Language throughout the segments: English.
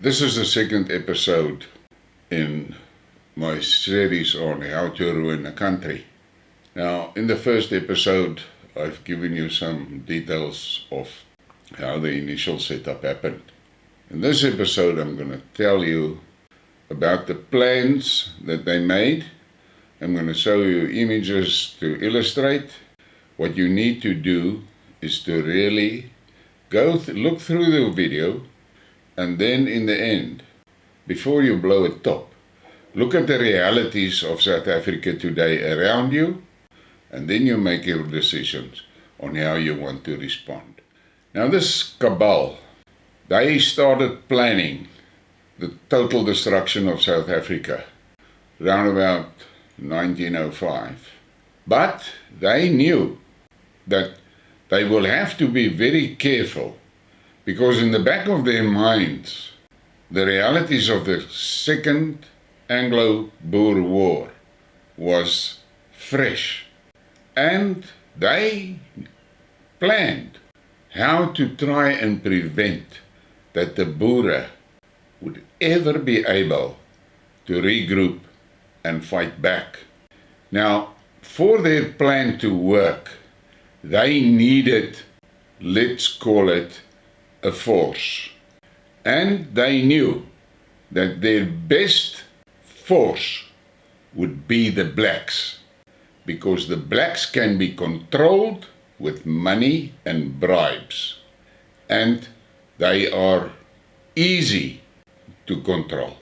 This is the second episode in my series on how to ruin a country. Now, in the first episode, I've given you some details of how the initial setup happened. In this episode, I'm going to tell you about the plans that they made. I'm going to show you images to illustrate. What you need to do is to really look through the video, and then in the end, before you blow it top, look at the realities of South Africa today around you, and then you make your decisions on how you want to respond. Now this cabal, they started planning the total destruction of South Africa around about 1905. But they knew that they will have to be very careful, because in the back of their minds, the realities of the Second Anglo-Boer War was fresh. And they planned how to try and prevent that the Boere would ever be able to regroup and fight back. Now, for their plan to work, they needed, let's call it, a force. And they knew that their best force would be the blacks, because the blacks can be controlled with money and bribes, and they are easy to control.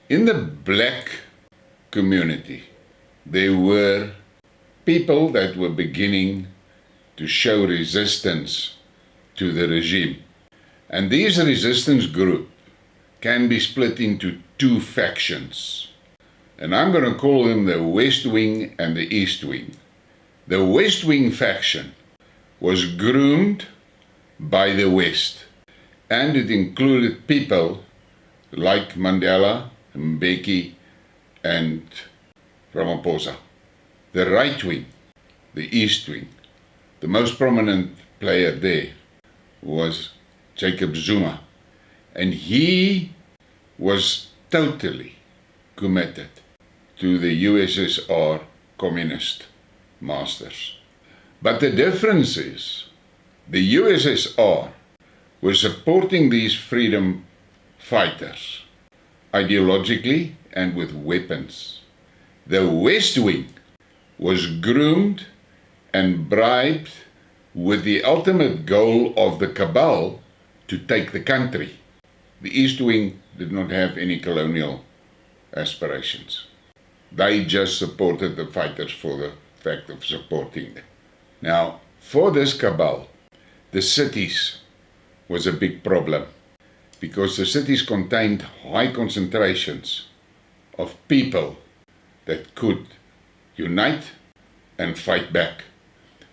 In the black community, there were people that were beginning to show resistance to the regime. And these resistance groups can be split into two factions. And I'm going to call them the West Wing and the East Wing. The West Wing faction was groomed by the West, and it included people like Mandela, Mbeki, and Ramaphosa. The right wing, the East Wing, the most prominent player there was Jacob Zuma, and he was totally committed to the USSR communist masters. But the difference is, the USSR was supporting these freedom fighters ideologically and with weapons. The West Wing was groomed and bribed with the ultimate goal of the cabal to take the country. The East Wing did not have any colonial aspirations. They just supported the fighters for the fact of supporting them. Now, for this cabal, the cities was a big problem, because the cities contained high concentrations of people that could unite and fight back.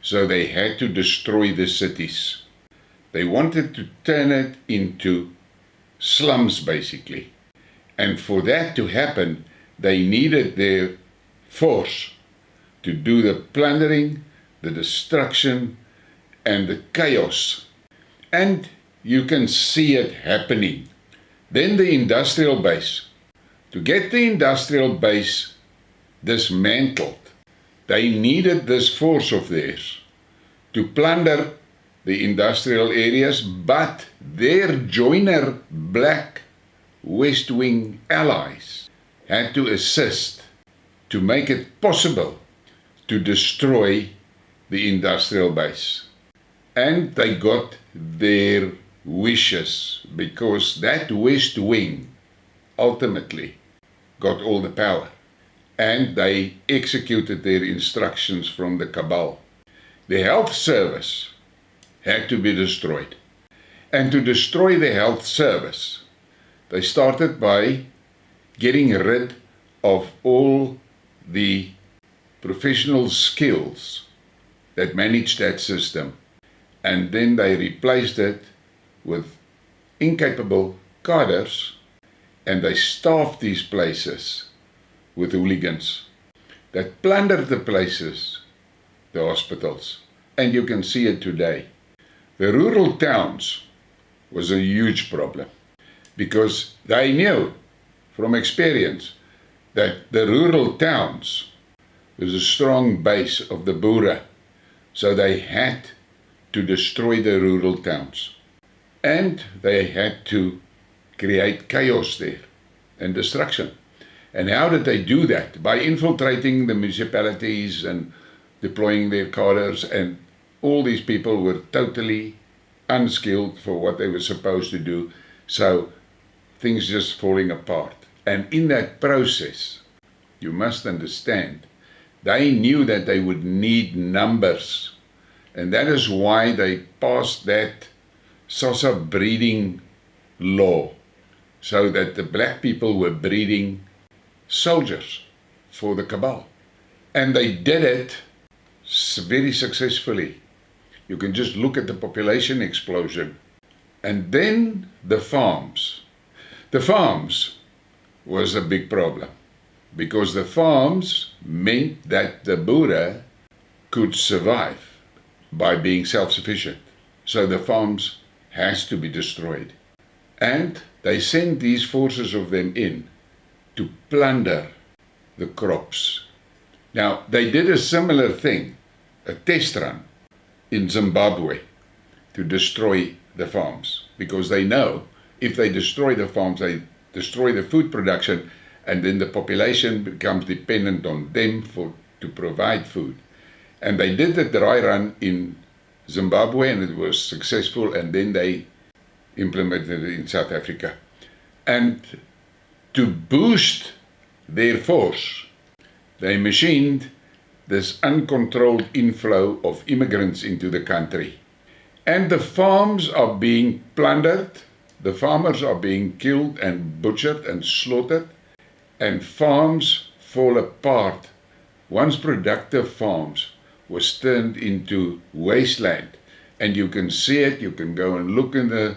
So they had to destroy the cities. They wanted to turn it into slums, basically. And for that to happen, they needed their force to do the plundering, the destruction, and the chaos. And you can see it happening. Then the industrial base. To get the industrial base dismantled, they needed this force of theirs to plunder the industrial areas, but their joiner black West Wing allies had to assist to make it possible to destroy the industrial base. And they got their wishes, because that West Wing ultimately got all the power. And they executed their instructions from the cabal. The health service had to be destroyed. And to destroy the health service, they started by getting rid of all the professional skills that managed that system. And then they replaced it with incapable cadres, and they staffed these places with hooligans that plundered the places, the hospitals. And you can see it today. The rural towns was a huge problem. because they knew from experience that the rural towns was a strong base of the Boere. So they had to destroy the rural towns. And they had to create chaos there and destruction. And how did they do that? By infiltrating the municipalities and deploying their cadres, and all these people were totally unskilled for what they were supposed to do. So things just falling apart. And in that process, you must understand, they knew that they would need numbers. And that is why they passed that Xhosa breeding law, so that the black people were breeding soldiers for the cabal. And they did it very successfully. You can just look at the population explosion. And then the farms. The farms was a big problem, because the farms meant that the Boere could survive by being self-sufficient. So the farms has to be destroyed. And they sent these forces of them in to plunder the crops. Now, they did a similar thing, a test run in Zimbabwe, to destroy the farms, because they know if they destroy the farms, they destroy the food production, and then the population becomes dependent on them to provide food. And they did the dry run in Zimbabwe, and it was successful, and then they implemented it in South Africa. And to boost their force, they machined this uncontrolled inflow of immigrants into the country. And the farms are being plundered, the farmers are being killed and butchered and slaughtered, and farms fall apart. Once productive farms was turned into wasteland, and you can see it, you can go and look in the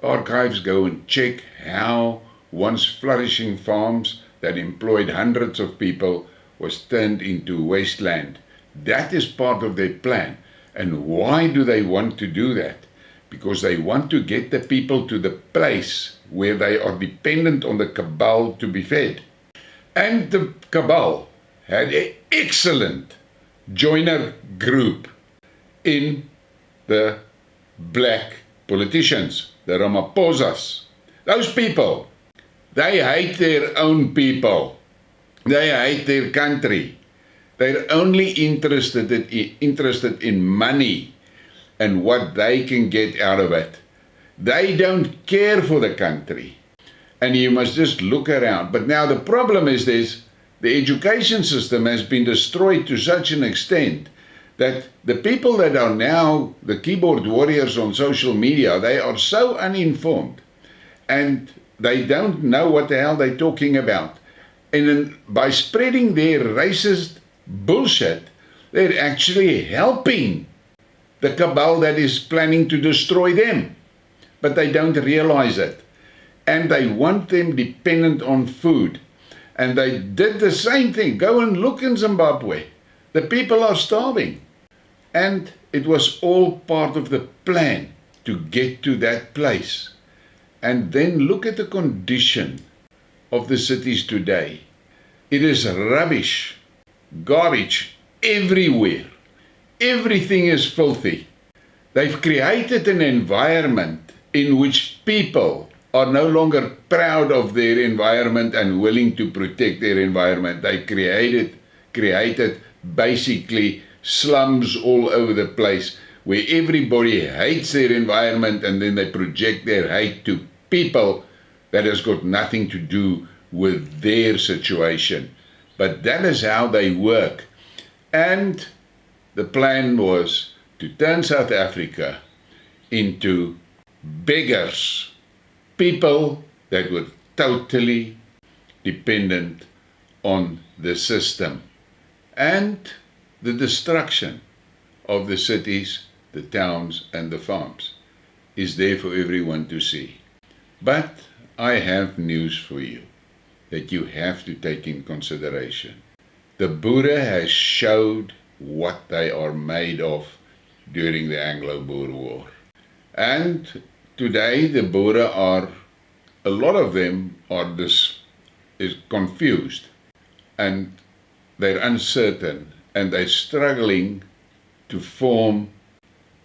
archives, go and check how once flourishing farms that employed hundreds of people was turned into wasteland. That is part of their plan. And why do they want to do that? Because they want to get the people to the place where they are dependent on the cabal to be fed. And the cabal had an excellent joiner group in the black politicians, the Ramaphosas. Those people, they hate their own people. They hate their country. They're only interested in money and what they can get out of it. They don't care for the country. And you must just look around. But now the problem is this: the education system has been destroyed to such an extent that the people that are now the keyboard warriors on social media, they are so uninformed and they don't know what the hell they're talking about. And then by spreading their racist bullshit, they're actually helping the cabal that is planning to destroy them. But they don't realize it. And they want them dependent on food. And they did the same thing. Go and look in Zimbabwe. The people are starving. And it was all part of the plan to get to that place. And then look at the condition of the cities today. It is rubbish, garbage everywhere. Everything is filthy. They've created an environment in which people are no longer proud of their environment and willing to protect their environment. They created basically slums all over the place where everybody hates their environment, and then they project their hate to people that has got nothing to do with their situation. But that is how they work. And the plan was to turn South Africa into beggars, people that were totally dependent on the system, and the destruction of the cities, the towns, and the farms is there for everyone to see. But I have news for you that you have to take in consideration. The Boere has showed what they are made of during the Anglo-Boer War. And today the Boere are a lot of them is confused, and they're uncertain, and they're struggling to form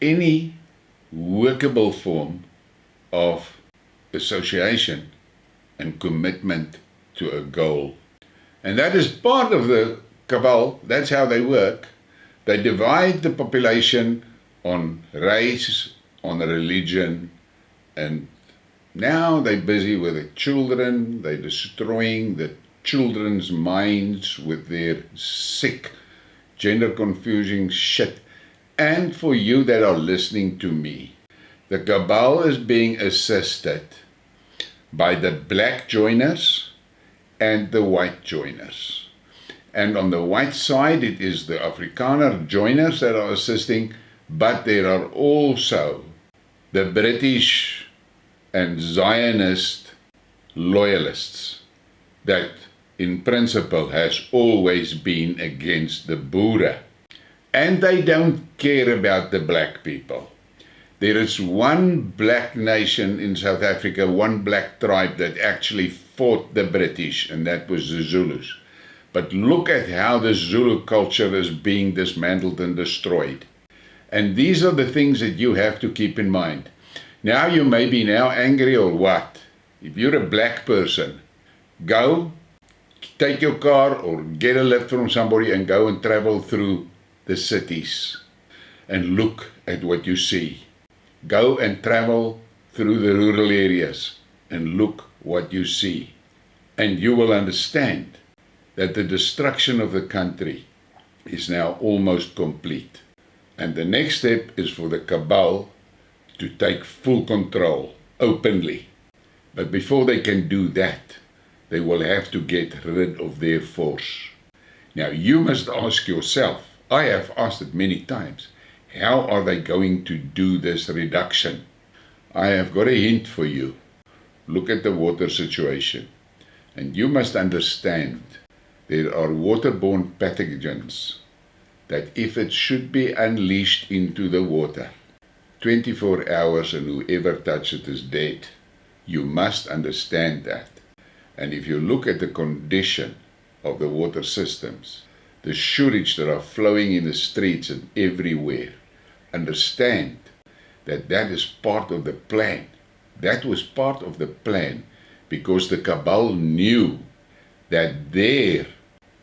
any workable form of association and commitment to a goal. And that is part of the cabal. That's how they work. They divide the population on race, on religion, and now they're busy with the children. They're destroying the children's minds with their sick, gender-confusing shit. And for you that are listening to me, the cabal is being assisted by the black joiners and the white joiners. And on the white side, it is the Afrikaner joiners that are assisting, but there are also the British and Zionist loyalists that in principle has always been against the Boere. And they don't care about the black people. There is one black nation in South Africa, one black tribe that actually fought the British, and that was the Zulus. But look at how the Zulu culture is being dismantled and destroyed. And these are the things that you have to keep in mind. Now you may be now angry or what? If you're a black person, go, take your car or get a lift from somebody and go and travel through the cities and look at what you see. Go and travel through the rural areas and look what you see. And you will understand that the destruction of the country is now almost complete. And the next step is for the cabal to take full control openly. But before they can do that, they will have to get rid of their force. Now you must ask yourself, I have asked it many times, how are they going to do this reduction? I have got a hint for you. Look at the water situation. And you must understand there are waterborne pathogens that if it should be unleashed into the water, 24 hours and whoever touches it is dead. You must understand that. And if you look at the condition of the water systems, the sewage that are flowing in the streets and everywhere, understand that that is part of the plan. That was part of the plan because the cabal knew that their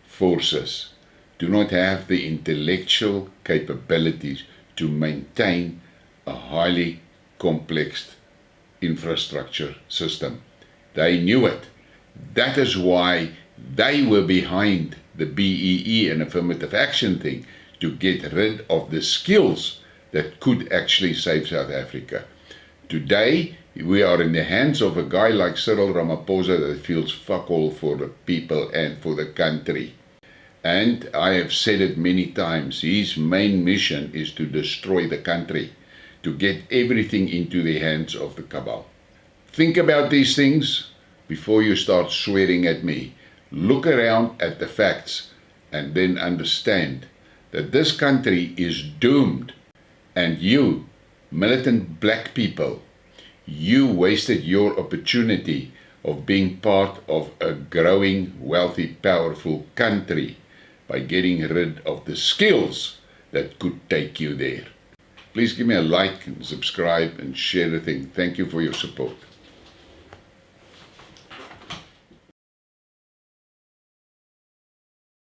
forces do not have the intellectual capabilities to maintain a highly complex infrastructure system. They knew it. That is why they were behind the BEE and affirmative action thing, to get rid of the skills that could actually save South Africa. Today, we are in the hands of a guy like Cyril Ramaphosa that feels fuck all for the people and for the country. And I have said it many times, his main mission is to destroy the country, to get everything into the hands of the cabal. Think about these things before you start swearing at me. Look around at the facts and then understand that this country is doomed. And you, militant black people, you wasted your opportunity of being part of a growing, wealthy, powerful country by getting rid of the skills that could take you there. Please give me a like and subscribe and share the thing. Thank you for your support.